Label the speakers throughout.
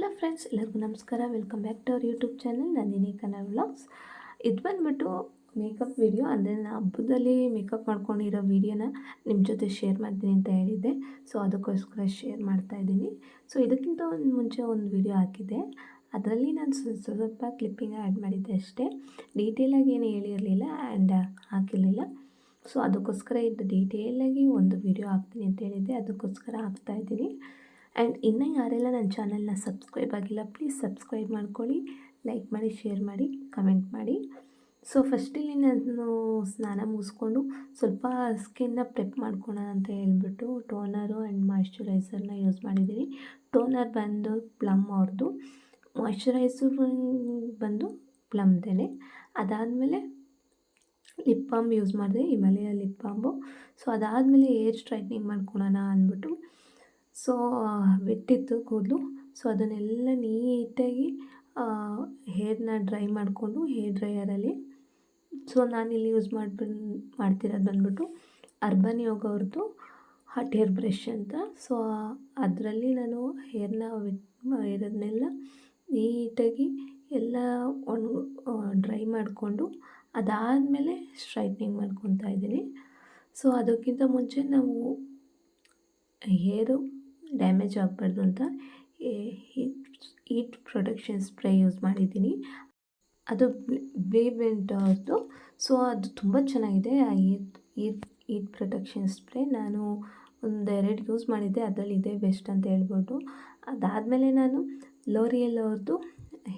Speaker 1: Hello friends, ಎಲ್ಲರಿಗೂ ನಮಸ್ಕಾರ. Welcome back to our YouTube channel Nandini Kannada vlogs. ಇದು ಬಂದುಬಿಟ್ಟು ಮೇಕಪ್ ವಿಡಿಯೋ. ಅಂದರೆ ನಾನು ಹಬ್ಬದಲ್ಲಿ ಮೇಕಪ್ ಮಾಡ್ಕೊಂಡಿರೋ ವಿಡಿಯೋನ ನಿಮ್ಮ ಜೊತೆ ಶೇರ್ ಮಾಡ್ತೀನಿ ಅಂತ ಹೇಳಿದ್ದೆ. ಸೊ ಅದಕ್ಕೋಸ್ಕರ ಶೇರ್ ಮಾಡ್ತಾಯಿದ್ದೀನಿ. ಸೊ ಇದಕ್ಕಿಂತ ಮುಂಚೆ ಒಂದು ವಿಡಿಯೋ ಹಾಕಿದ್ದೆ. ಅದರಲ್ಲಿ ನಾನು ಸ್ವಲ್ಪ ಕ್ಲಿಪ್ಪಿಂಗ್ ಆ್ಯಡ್ ಮಾಡಿದ್ದೆ ಅಷ್ಟೇ. ಡೀಟೇಲಾಗಿ ಏನು ಹೇಳಿರಲಿಲ್ಲ ಆ್ಯಂಡ್ ಹಾಕಿರಲಿಲ್ಲ. ಸೊ ಅದಕ್ಕೋಸ್ಕರ ಇದು ಡೀಟೇಲಾಗಿ ಒಂದು ವಿಡಿಯೋ ಹಾಕ್ತೀನಿ ಅಂತ ಹೇಳಿದ್ದೆ, ಅದಕ್ಕೋಸ್ಕರ ಹಾಕ್ತಾಯಿದ್ದೀನಿ. ಆ್ಯಂಡ್ ಇನ್ನೂ ಯಾರೆಲ್ಲ ನನ್ನ ಚಾನಲ್ನ ಸಬ್ಸ್ಕ್ರೈಬ್ ಆಗಿಲ್ಲ, ಪ್ಲೀಸ್ ಸಬ್ಸ್ಕ್ರೈಬ್ ಮಾಡ್ಕೊಳ್ಳಿ, ಲೈಕ್ ಮಾಡಿ, ಶೇರ್ ಮಾಡಿ, ಕಮೆಂಟ್ ಮಾಡಿ. ಸೊ ಫಸ್ಟಿಲ್ಲಿ ನಾನು ಸ್ನಾನ ಮುಗಿಸ್ಕೊಂಡು ಸ್ವಲ್ಪ ಸ್ಕಿನ್ನ ಪ್ರೆಪ್ ಮಾಡ್ಕೊಳ್ಳೋಣ ಅಂತ ಹೇಳ್ಬಿಟ್ಟು ಟೋನರು ಆ್ಯಂಡ್ ಮಾಯ್ಶ್ಚರೈಸರ್ನ ಯೂಸ್ ಮಾಡಿದ್ದೀನಿ. ಟೋನರ್ ಬಂದು ಪ್ಲಮ್ ಅವ್ರದ್ದು, ಮಾಯ್ಶ್ಚರೈಸರ್ ಬಂದು ಪ್ಲಮ್ದೇ. ಅದಾದಮೇಲೆ ಲಿಪ್ ಬಾಮ್ ಯೂಸ್ ಮಾಡಿದೆ, ಹಿಮಾಲಯ ಲಿಪ್ ಬಾಂಬು. ಸೊ ಅದಾದಮೇಲೆ ಹೇರ್ ಸ್ಟ್ರೈಟ್ನಿಂಗ್ ಮಾಡ್ಕೊಳ್ಳೋಣ ಅಂದ್ಬಿಟ್ಟು ಸೊ ಬಿಟ್ಟಿತ್ತು ಕೂದಲು. ಸೊ ಅದನ್ನೆಲ್ಲ ನೀಟಾಗಿ ಹೇರ್ನ ಡ್ರೈ ಮಾಡಿಕೊಂಡು ಹೇರ್ ಡ್ರೈಯರಲ್ಲಿ ಸೊ ನಾನಿಲ್ಲಿ ಯೂಸ್ ಮಾಡ್ತಿರೋದು ಬಂದ್ಬಿಟ್ಟು ಅರ್ಬನ್ ಯೋಗ ಅವ್ರದ್ದು ಹಾಟ್ ಹೇರ್ ಬ್ರಷ್ ಅಂತ. ಸೊ ಅದರಲ್ಲಿ ನಾನು ಹೇರ್ನ ಇರೋದನ್ನೆಲ್ಲ ನೀಟಾಗಿ ಎಲ್ಲ ಡ್ರೈ ಮಾಡಿಕೊಂಡು ಅದಾದಮೇಲೆ ಸ್ಟ್ರೈಟ್ನಿಂಗ್ ಮಾಡ್ಕೊತಾ ಇದ್ದೀನಿ. ಸೊ ಅದಕ್ಕಿಂತ ಮುಂಚೆ ನಾವು ಹೇರು ಡ್ಯಾಮೇಜ್ ಆಗಬಾರ್ದು ಅಂತ ಹೀಟ್ ಪ್ರೊಟೆಕ್ಷನ್ ಸ್ಪ್ರೇ ಯೂಸ್ ಮಾಡಿದ್ದೀನಿ. ಅದು ಬೇಬೆಂಟ್ ಅವ್ರದ್ದು. ಸೊ ಅದು ತುಂಬ ಚೆನ್ನಾಗಿದೆ ಆ ಹೀಟ್ ಪ್ರೊಟೆಕ್ಷನ್ ಸ್ಪ್ರೇ. ನಾನು ಒಂದೆರಡು ಯೂಸ್ ಮಾಡಿದ್ದೆ, ಅದರಲ್ಲಿ ಇದೇ ಬೆಸ್ಟ್ ಅಂತ ಹೇಳ್ಬೋದು. ಅದಾದಮೇಲೆ ನಾನು ಲೋರಿಯಲ್ ಅವ್ರದ್ದು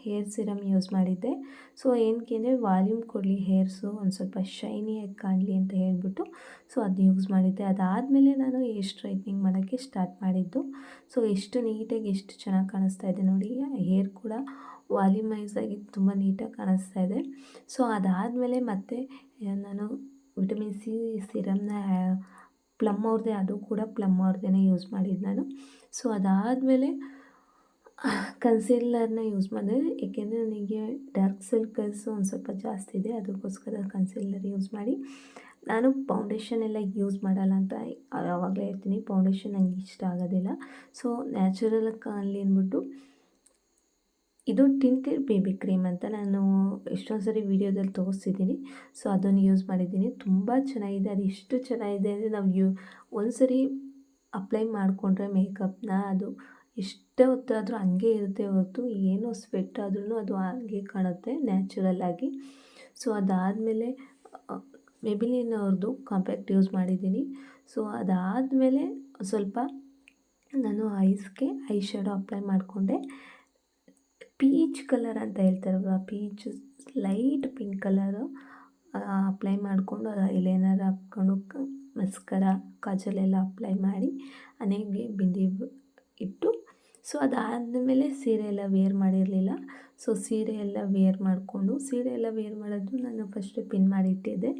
Speaker 1: ಹೇರ್ ಸಿರಮ್ ಯೂಸ್ ಮಾಡಿದ್ದೆ. ಸೊ ಏನಕ್ಕೆ ಅಂದರೆ ವಾಲ್ಯೂಮ್ ಕೊಡಲಿ ಹೇರ್ಸು, ಒಂದು ಸ್ವಲ್ಪ ಶೈನಿಯಾಗಿ ಕಾಣಲಿ ಅಂತ ಹೇಳ್ಬಿಟ್ಟು ಸೊ ಅದನ್ನ ಯೂಸ್ ಮಾಡಿದ್ದೆ. ಅದಾದಮೇಲೆ ನಾನು ಹೇರ್ ಸ್ಟ್ರೈಟ್ನಿಂಗ್ ಮಾಡೋಕ್ಕೆ ಸ್ಟಾರ್ಟ್ ಮಾಡಿದ್ದು. ಸೊ ಎಷ್ಟು ನೀಟಾಗಿ ಎಷ್ಟು ಚೆನ್ನಾಗಿ ಕಾಣಿಸ್ತಾ ಇದೆ ನೋಡಿ, ಹೇರ್ ಕೂಡ ವಾಲ್ಯೂಮೈಸ್ ಆಗಿ ತುಂಬ ನೀಟಾಗಿ ಕಾಣಿಸ್ತಾ ಇದೆ. ಸೊ ಅದಾದಮೇಲೆ ಮತ್ತೆ ನಾನು ವಿಟಮಿನ್ ಸಿ ಸಿರಮ್ನ ಪ್ಲಮ್ ಅವ್ರದ್ದೇ, ಅದು ಕೂಡ ಪ್ಲಮ್ ಅವ್ರದ್ದೇ ಯೂಸ್ ಮಾಡಿದ್ದು ನಾನು. ಸೊ ಅದಾದಮೇಲೆ ಕನ್ಸೀಲರ್ನ ಯೂಸ್ ಮಾಡಿದೆ, ಏಕೆಂದರೆ ನನಗೆ ಡಾರ್ಕ್ ಸರ್ಕಲ್ಸು ಒಂದು ಸ್ವಲ್ಪ ಜಾಸ್ತಿ ಇದೆ, ಅದಕ್ಕೋಸ್ಕರ ಕನ್ಸೀಲರ್ ಯೂಸ್ ಮಾಡಿ. ನಾನು ಫೌಂಡೇಶನ್ ಎಲ್ಲ ಯೂಸ್ ಮಾಡಲ್ಲ ಅಂತ ಯಾವಾಗಲೇ ಹೇಳ್ತೀನಿ, ಫೌಂಡೇಶನ್ ನನಗೆ ಇಷ್ಟ ಆಗೋದಿಲ್ಲ. ಸೊ ನ್ಯಾಚುರಲ್ ಕಾಣಲಿ ಅಂದ್ಬಿಟ್ಟು ಇದು ಟಿಂಟೆಡ್ ಬೇಬಿ ಕ್ರೀಮ್ ಅಂತ ನಾನು ಎಷ್ಟೊಂದು ಸರಿ ವೀಡಿಯೋದಲ್ಲಿ ತೋರಿಸ್ತಿದ್ದೀನಿ. ಸೊ ಅದನ್ನು ಯೂಸ್ ಮಾಡಿದ್ದೀನಿ, ತುಂಬ ಚೆನ್ನಾಗಿದೆ. ಅದು ಎಷ್ಟು ಚೆನ್ನಾಗಿದೆ ಅಂದರೆ ನಾವು ಒಂದು ಸರಿ ಅಪ್ಲೈ ಮಾಡಿಕೊಂಡ್ರೆ ಮೇಕಪ್ನ ಅದು ಎಷ್ಟೇ ಹೊತ್ತಾದರೂ ಹಂಗೆ ಇರುತ್ತೆ ಹೊರತು ಏನೋ ಸ್ವೆಟ್ ಆದ್ರೂ ಅದು ಹಾಗೆ ಕಾಣುತ್ತೆ ನ್ಯಾಚುರಲ್ಲಾಗಿ. ಸೊ ಅದಾದಮೇಲೆ ಮೆಬಿಲಿನ್ ಅವ್ರದ್ದು ಕಾಂಪ್ಯಾಕ್ಟ್ ಯೂಸ್ ಮಾಡಿದ್ದೀನಿ. ಸೊ ಅದಾದಮೇಲೆ ಸ್ವಲ್ಪ ನಾನು ಐಸ್ಗೆ ಐ ಶ್ಯಾಡೋ ಅಪ್ಲೈ ಮಾಡಿಕೊಂಡೆ. ಪೀಚ್ ಕಲರ್ ಅಂತ ಹೇಳ್ತಾರಲ್ವ, peach light pink colour apply ಮಾಡಿಕೊಂಡು ಐಲೈನರ್ ಹಾಕ್ಕೊಂಡು ಮಸ್ಕರ ಕಾಜಲೆಲ್ಲ ಅಪ್ಲೈ ಮಾಡಿ ಹಣೆಗೆ ಬಿಂದಿ ಇಟ್ಟು ಸೊ ಅದಾದಮೇಲೆ ಸೀರೆ ಎಲ್ಲ ವೇರ್ ಮಾಡಿರಲಿಲ್ಲ. ಸೊ ಸೀರೆ ಎಲ್ಲ ವೇರ್ ಮಾಡೋದು ನಾನು ಫಸ್ಟು ಪಿನ್ ಮಾಡಿಟ್ಟಿದ್ದೆ,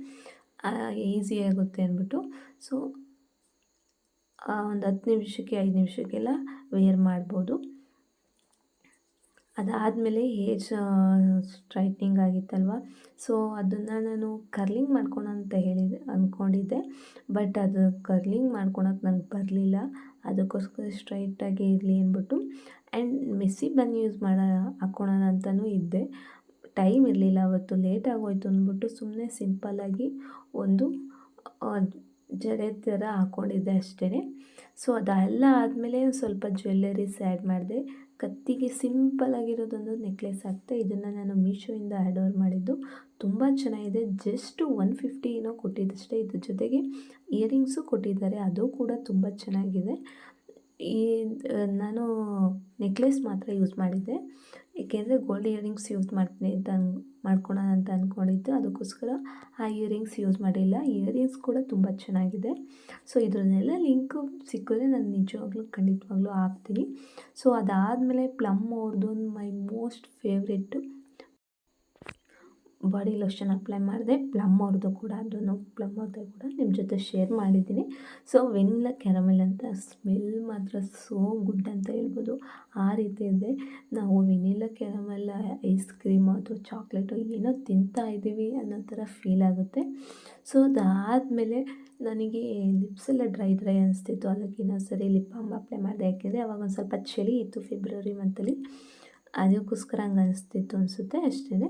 Speaker 1: ಈಸಿ ಆಗುತ್ತೆ ಅಂದ್ಬಿಟ್ಟು. ಸೊ ಒಂದು 10 ನಿಮಿಷಕ್ಕೆ 5 ನಿಮಿಷಕ್ಕೆಲ್ಲ ವೇರ್ ಮಾಡ್ಬೋದು. ಅದಾದಮೇಲೆ ಹೇರ್ ಸ್ಟ್ರೈಟ್ನಿಂಗ್ ಆಗಿತ್ತಲ್ವ, ಸೊ ಅದನ್ನು ನಾನು ಕರ್ಲಿಂಗ್ ಮಾಡ್ಕೊಳೋ ಅಂತ ಅಂದ್ಕೊಂಡಿದ್ದೆ. ಬಟ್ ಅದು ಕರ್ಲಿಂಗ್ ಮಾಡ್ಕೊಳಕ್ಕೆ ನಂಗೆ ಬರಲಿಲ್ಲ, ಅದಕ್ಕೋಸ್ಕರ ಸ್ಟ್ರೈಟಾಗಿ ಇರಲಿ ಅಂದ್ಬಿಟ್ಟು ಆ್ಯಂಡ್ ಮೆಸ್ಸಿ ಬನ್ ಯೂಸ್ ಹಾಕ್ಕೊಳ್ಳೋಣ ಅಂತಲೂ ಇದ್ದೆ. ಟೈಮ್ ಇರಲಿಲ್ಲ ಅವತ್ತು, ಲೇಟ್ ಆಗೋಯ್ತು ಅಂದ್ಬಿಟ್ಟು ಸುಮ್ಮನೆ ಸಿಂಪಲ್ಲಾಗಿ ಒಂದು ಜಡೆ ಥರ ಹಾಕ್ಕೊಂಡಿದ್ದೆ ಅಷ್ಟೇ. ಸೊ ಅದೆಲ್ಲ ಆದಮೇಲೆ ಸ್ವಲ್ಪ ಜ್ಯುವೆಲ್ಲರೀಸ್ ಆ್ಯಡ್ ಮಾಡಿದೆ. ಕತ್ತಿಗೆ ಸಿಂಪಲ್ಲಾಗಿರೋದೊಂದು ನೆಕ್ಲೆಸ್ ಹಾಕ್ತೆ. ಇದನ್ನು ನಾನು ಮೀಶೋಯಿಂದ ಆರ್ಡರ್ ಮಾಡಿದ್ದು, ತುಂಬ ಚೆನ್ನಾಗಿದೆ. ಜಸ್ಟ್ 150 ಏನೋ ಕೊಟ್ಟಿದ್ದಷ್ಟೇ. ಇದ್ರ ಜೊತೆಗೆ ಇಯರಿಂಗ್ಸು ಕೊಟ್ಟಿದ್ದಾರೆ, ಅದು ಕೂಡ ತುಂಬ ಚೆನ್ನಾಗಿದೆ. ನಾನು ನೆಕ್ಲೆಸ್ ಮಾತ್ರ ಯೂಸ್ ಮಾಡಿದ್ದೆ, ಏಕೆಂದರೆ ಗೋಲ್ಡ್ ಇಯರಿಂಗ್ಸ್ ಯೂಸ್ ಮಾಡ್ತೀನಿ ಅಂತ ಮಾಡ್ಕೊಳ್ಳೋಣ ಅಂತ ಅಂದ್ಕೊಂಡಿದ್ದೆ, ಅದಕ್ಕೋಸ್ಕರ ಆ ಇಯರಿಂಗ್ಸ್ ಯೂಸ್ ಮಾಡಿಲ್ಲ. ಇಯರಿಂಗ್ಸ್ ಕೂಡ ತುಂಬ ಚೆನ್ನಾಗಿದೆ. ಸೊ ಇದನ್ನೆಲ್ಲ ಲಿಂಕು ಸಿಕ್ಕಿದ್ರೆ ನಾನು ನಿಜವಾಗ್ಲೂ ಖಂಡಿತವಾಗ್ಲೂ ಹಾಕ್ತೀನಿ. ಸೊ ಅದಾದಮೇಲೆ ಪ್ಲಮ್ ಅವ್ರದ್ದು ಮೈ most favourite body lotion apply ಮಾಡಿದೆ. ಪ್ಲಮ್ ಅವ್ರದ್ದು ಕೂಡ ನಿಮ್ಮ ಜೊತೆ ಶೇರ್ ಮಾಡಿದ್ದೀನಿ. ಸೊ ವೆನಿಲಾ ಕ್ಯಾರಮೆಲ್ ಅಂತ ಸ್ಮೆಲ್ ಮಾತ್ರ ಸೋ ಗುಡ್ ಅಂತ ಹೇಳ್ಬೋದು. ಆ ರೀತಿ ಇದೆ. ನಾವು ವೆನಿಲಾ ಕ್ಯಾರಮೆಲ್ ಐಸ್ ಕ್ರೀಮು ಅಥವಾ ಚಾಕ್ಲೇಟು ಏನೋ ತಿಂತಾ ಇದ್ದೀವಿ ಅನ್ನೋ ಥರ ಫೀಲ್ ಆಗುತ್ತೆ. ಸೊ ಅದಾದಮೇಲೆ ನನಗೆ ಲಿಪ್ಸ್ ಎಲ್ಲ ಡ್ರೈ ಅನಿಸ್ತಿತ್ತು. ಅದಕ್ಕೆ ಇನ್ನೊಂದು ಸರಿ ಲಿಪ್ ಬಾಮ್ ಅಪ್ಲೈ ಮಾಡಿದೆ. ಯಾಕೆಂದರೆ ಅವಾಗ ಒಂದು ಸ್ವಲ್ಪ ಚಳಿ ಇತ್ತು ಫೆಬ್ರವರಿ ಮಂತಲ್ಲಿ, ಅದಕ್ಕೋಸ್ಕರ ಹಂಗೆ ಅನಿಸ್ತಿತ್ತು ಅನಿಸುತ್ತೆ ಅಷ್ಟೇ.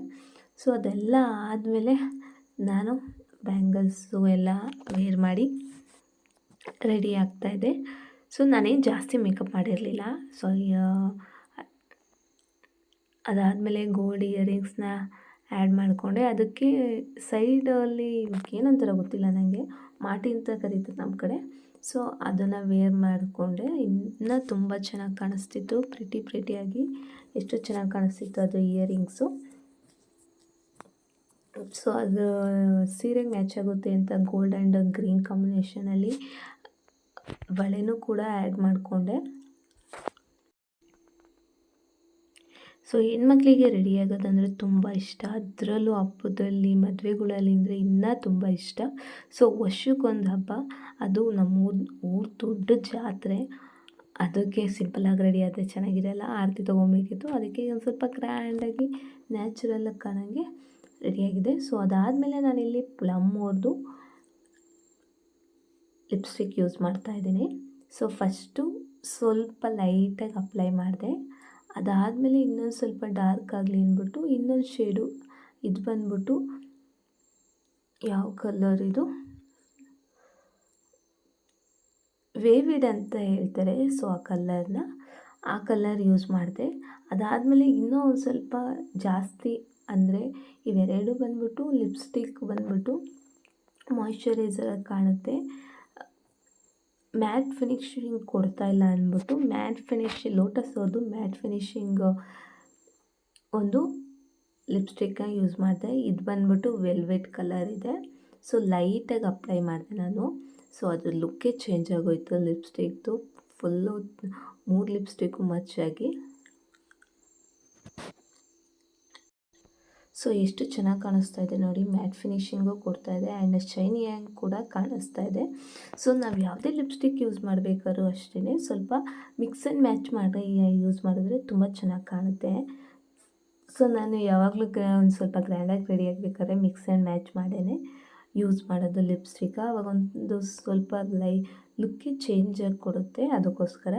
Speaker 1: ಸೊ ಅದೆಲ್ಲ ಆದಮೇಲೆ ನಾನು ಬ್ಯಾಂಗಲ್ಸು ಎಲ್ಲ ವೇರ್ ಮಾಡಿ ರೆಡಿ ಆಗ್ತಾಯಿದ್ದೆ. ಸೊ ನಾನೇನು ಜಾಸ್ತಿ ಮೇಕಪ್ ಮಾಡಿರಲಿಲ್ಲ. ಸೊ ಅದಾದಮೇಲೆ ಗೋಲ್ಡ್ ಇಯರಿಂಗ್ಸ್ನ ಆ್ಯಡ್ ಮಾಡಿಕೊಂಡೆ. ಅದಕ್ಕೆ ಸೈಡಲ್ಲಿ ಏನಂತಾರ ಗೊತ್ತಿಲ್ಲ ನನಗೆ, ಮಾಟಿ ಅಂತ ಕರೀತಾರೆ ನಮ್ಮ ಕಡೆ. ಸೊ ಅದನ್ನು ವೇರ್ ಮಾಡಿಕೊಂಡೆ. ಇನ್ನೂ ತುಂಬ ಚೆನ್ನಾಗಿ ಕಾಣಿಸ್ತಿತ್ತು, ಪ್ರಿಟಿಯಾಗಿ ಎಷ್ಟು ಚೆನ್ನಾಗಿ ಕಾಣಿಸ್ತಿತ್ತು ಅದು ಇಯರಿಂಗ್ಸು. ಸೊ ಅದು ಸೀರೆಗೆ ಮ್ಯಾಚ್ ಆಗುತ್ತೆ ಅಂತ ಗೋಲ್ಡ್ ಆ್ಯಂಡ್ ಗ್ರೀನ್ ಕಾಂಬಿನೇಷನಲ್ಲಿ ಬಳೆನೂ ಕೂಡ ಆ್ಯಡ್ ಮಾಡಿಕೊಂಡೆ. ಸೊ ಹೆಣ್ಮಕ್ಳಿಗೆ ರೆಡಿ ಆಗೋದಂದರೆ ತುಂಬ ಇಷ್ಟ, ಅದರಲ್ಲೂ ಹಬ್ಬದಲ್ಲಿ ಮದುವೆಗಳಲ್ಲಿ ಅಂದರೆ ಇನ್ನೂ ತುಂಬ ಇಷ್ಟ. ಸೊ ವರ್ಷಕ್ಕೊಂದು ಹಬ್ಬ, ಅದು ನಮ್ಮ ಊರು ದೊಡ್ಡ ಜಾತ್ರೆ. ಅದಕ್ಕೆ ಸಿಂಪಲಾಗಿ ರೆಡಿ ಆದರೆ ಚೆನ್ನಾಗಿರಲ್ಲ, ಆರತಿ ತೊಗೊಬೇಕಿತ್ತು. ಅದಕ್ಕೆ ಒಂದು ಸ್ವಲ್ಪ ಗ್ರ್ಯಾಂಡಾಗಿ ನ್ಯಾಚುರಲಾಗಿ ಕಾಣೋಂಗೆ ರೆಡಿಯಾಗಿದೆ. ಸೊ ಅದಾದಮೇಲೆ ನಾನಿಲ್ಲಿ ಪ್ಲಮ್ ಅವ್ರದ್ದು ಲಿಪ್ಸ್ಟಿಕ್ ಯೂಸ್ ಮಾಡ್ತಾಯಿದ್ದೀನಿ. ಸೊ ಫಸ್ಟು ಸ್ವಲ್ಪ ಲೈಟಾಗಿ ಅಪ್ಲೈ ಮಾಡಿದೆ. ಅದಾದಮೇಲೆ ಇನ್ನೊಂದು ಸ್ವಲ್ಪ ಡಾರ್ಕ್ ಆಗಲಿ ಅಂದ್ಬಿಟ್ಟು ಇನ್ನೊಂದು ಶೇಡು, ಇದು ಬಂದ್ಬಿಟ್ಟು ಯಾವ ಕಲರ್ ಇದು, ವೇವಿಡ್ ಅಂತ ಹೇಳ್ತಾರೆ. ಸೊ ಆ ಕಲರ್ ಯೂಸ್ ಮಾಡಿದೆ. ಅದಾದಮೇಲೆ ಇನ್ನೂ ಒಂದು ಸ್ವಲ್ಪ ಜಾಸ್ತಿ ಅಂದರೆ ಇವೆರಡು ಬಂದ್ಬಿಟ್ಟು ಲಿಪ್ಸ್ಟಿಕ್ ಬಂದ್ಬಿಟ್ಟು ಮಾಯ್ಶ್ಚರೈಸರಾಗಿ ಕಾಣುತ್ತೆ. ಮ್ಯಾಟ್ ಫಿನಿಶಿಂಗ್ ಕೊಡ್ತಾಯಿಲ್ಲ ಅಂದ್ಬಿಟ್ಟು ಲೋಟಸ್ ಅವ್ರದ್ದು ಮ್ಯಾಟ್ ಫಿನಿಶಿಂಗ್ ಒಂದು ಲಿಪ್ಸ್ಟಿಕ್ನ ಯೂಸ್ ಮಾಡಿದೆ. ಇದು ಬಂದ್ಬಿಟ್ಟು ವೆಲ್ವೆಟ್ ಕಲರ್ ಇದೆ. ಸೊ ಲೈಟಾಗಿ ಅಪ್ಲೈ ಮಾಡಿದೆ ನಾನು. ಸೊ ಅದ್ರ ಲುಕ್ಕೇ ಚೇಂಜ್ ಆಗೋಯ್ತು ಲಿಪ್ಸ್ಟಿಕ್ದು. ಫುಲ್ಲು 3 ಲಿಪ್ಸ್ಟಿಕ್ಕು ಮಚ್ಚಾಗಿ. ಸೊ ಎಷ್ಟು ಚೆನ್ನಾಗಿ ಕಾಣಿಸ್ತಾ ಇದೆ ನೋಡಿ, ಮ್ಯಾಟ್ ಫಿನಿಶಿಂಗು ಕೊಡ್ತಾ ಇದೆ ಆ್ಯಂಡ್ ಶೈನಿಯಾಗಿ ಕೂಡ ಕಾಣಿಸ್ತಾ ಇದೆ. ಸೊ ನಾವು ಯಾವುದೇ ಲಿಪ್ಸ್ಟಿಕ್ ಯೂಸ್ ಮಾಡಬೇಕಾದ್ರೂ ಅಷ್ಟೇ ಸ್ವಲ್ಪ ಮಿಕ್ಸ್ ಆ್ಯಂಡ್ ಮ್ಯಾಚ್ ಮಾಡಿ ಯೂಸ್ ಮಾಡಿದ್ರೆ ತುಂಬ ಚೆನ್ನಾಗಿ ಕಾಣುತ್ತೆ. ಸೊ ನಾನು ಯಾವಾಗಲೂ ಒಂದು ಸ್ವಲ್ಪ ಗ್ರ್ಯಾಂಡಾಗಿ ರೆಡಿ ಆಗಬೇಕಾದ್ರೆ ಮಿಕ್ಸ್ ಆ್ಯಂಡ್ ಮ್ಯಾಚ್ ಮಾಡೇ ಯೂಸ್ ಮಾಡೋದು ಲಿಪ್ಸ್ಟಿಕ್. ಆವಾಗ ಒಂದು ಸ್ವಲ್ಪ ಲುಕ್ಕೇ ಚೇಂಜಾಗಿ ಕೊಡುತ್ತೆ, ಅದಕ್ಕೋಸ್ಕರ.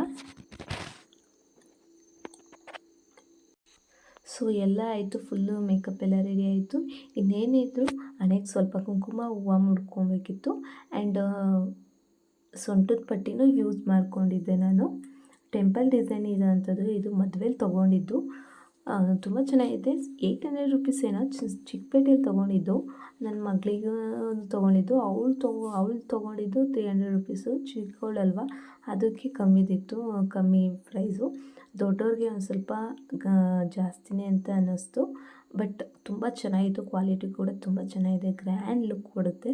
Speaker 1: ಸೊ ಎಲ್ಲ ಆಯಿತು, ಫುಲ್ಲು ಮೇಕಪ್ ಎಲ್ಲ ರೆಡಿ ಆಯಿತು. ಇನ್ನೇನಿದ್ರು ಹಣೆಗೆ ಸ್ವಲ್ಪ ಕುಂಕುಮ ಹೂವು ಮುಡ್ಕೊಬೇಕಿತ್ತು ಆ್ಯಂಡ್ ಸೊಂಟದ ಪಟ್ಟಿನೂ ಯೂಸ್ ಮಾಡ್ಕೊಂಡಿದ್ದೆ ನಾನು. ಟೆಂಪಲ್ ಡಿಸೈನ್ ಇರೋವಂಥದ್ದು, ಇದು ಮದುವೆಲಿ ತೊಗೊಂಡಿದ್ದು. ತುಂಬ ಚೆನ್ನಾಗಿದೆ. 800 ರುಪೀಸ್ ಏನೋ, ಚಿಕ್ಕಪೇಟೆಯಲ್ಲಿ ತೊಗೊಂಡಿದ್ದು. ನನ್ನ ಮಗಳಿಗೆ ತೊಗೊಂಡಿದ್ದು. ಅವಳು ತೊಗೊಂಡಿದ್ದು 300 ರುಪೀಸು. ಚಿಕ್ಕವಳಲ್ವ, ಅದಕ್ಕೆ ಕಮ್ಮಿ ಪ್ರೈಸು. ದೊಡ್ಡವ್ರಿಗೆ ಒಂದು ಸ್ವಲ್ಪ ಜಾಸ್ತಿನೇ ಅಂತ ಅನ್ನಿಸ್ತು. ಬಟ್ ತುಂಬ ಚೆನ್ನಾಗಿತ್ತು, ಕ್ವಾಲಿಟಿ ಕೂಡ ತುಂಬ ಚೆನ್ನಾಗಿದೆ, ಗ್ರ್ಯಾಂಡ್ ಲುಕ್ ಕೊಡುತ್ತೆ.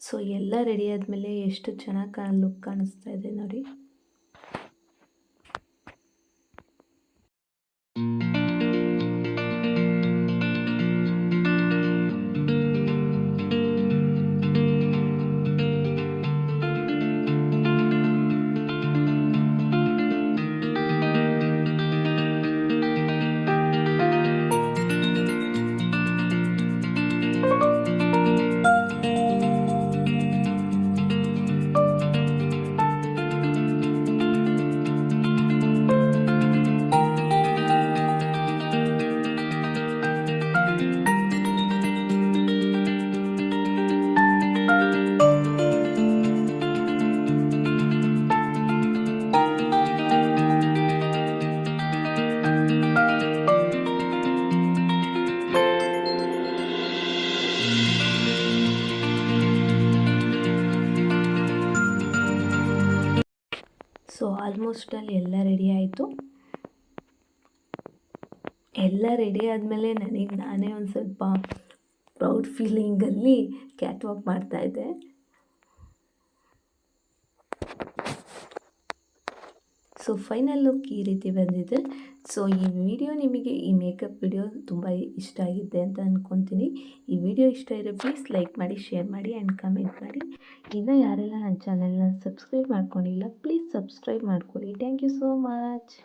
Speaker 1: ಸೊ ಎಲ್ಲ ರೆಡಿ ಆದಮೇಲೆ ಎಷ್ಟು ಚೆನ್ನಾಗಿ ಲುಕ್ ಕಾಣಿಸ್ತಾ ಇದೆ ನೋಡಿ. ಸೊ ಆಲ್ಮೋಸ್ಟ್ ಅಲ್ಲಿ ಎಲ್ಲ ರೆಡಿ ಆಯಿತು. ಎಲ್ಲ ರೆಡಿ ಆದಮೇಲೆ ನಾನೇ ಒಂದು ಸ್ವಲ್ಪ ಪ್ರೌಡ್ ಫೀಲಿಂಗಲ್ಲಿ ಕ್ಯಾಟ್ ವಾಕ್ ಮಾಡ್ತಾಯಿದ್ದೆ. ಸೊ ಫೈನಲ್ ಲುಕ್ ಈ ರೀತಿ ಬಂದಿದೆ. ಸೊ ಈ ವಿಡಿಯೋ ನಿಮಗೆ ಈ ಮೇಕಪ್ ವಿಡಿಯೋ ತುಂಬ ಇಷ್ಟ ಆಗಿದೆ ಅಂತ ಅಂದ್ಕೊತೀನಿ. ಈ ವಿಡಿಯೋ ಇಷ್ಟ ಇದ್ದರೆ ಪ್ಲೀಸ್ ಲೈಕ್ ಮಾಡಿ, ಶೇರ್ ಮಾಡಿ ಆ್ಯಂಡ್ ಕಮೆಂಟ್ ಮಾಡಿ. ಇನ್ನೂ ಯಾರೆಲ್ಲ ನನ್ನ ಚಾನೆಲ್ನ ಸಬ್ಸ್ಕ್ರೈಬ್ ಮಾಡ್ಕೊಂಡಿಲ್ಲ ಪ್ಲೀಸ್ ಸಬ್ಸ್ಕ್ರೈಬ್ ಮಾಡ್ಕೊಳ್ಳಿ. Thank you so much.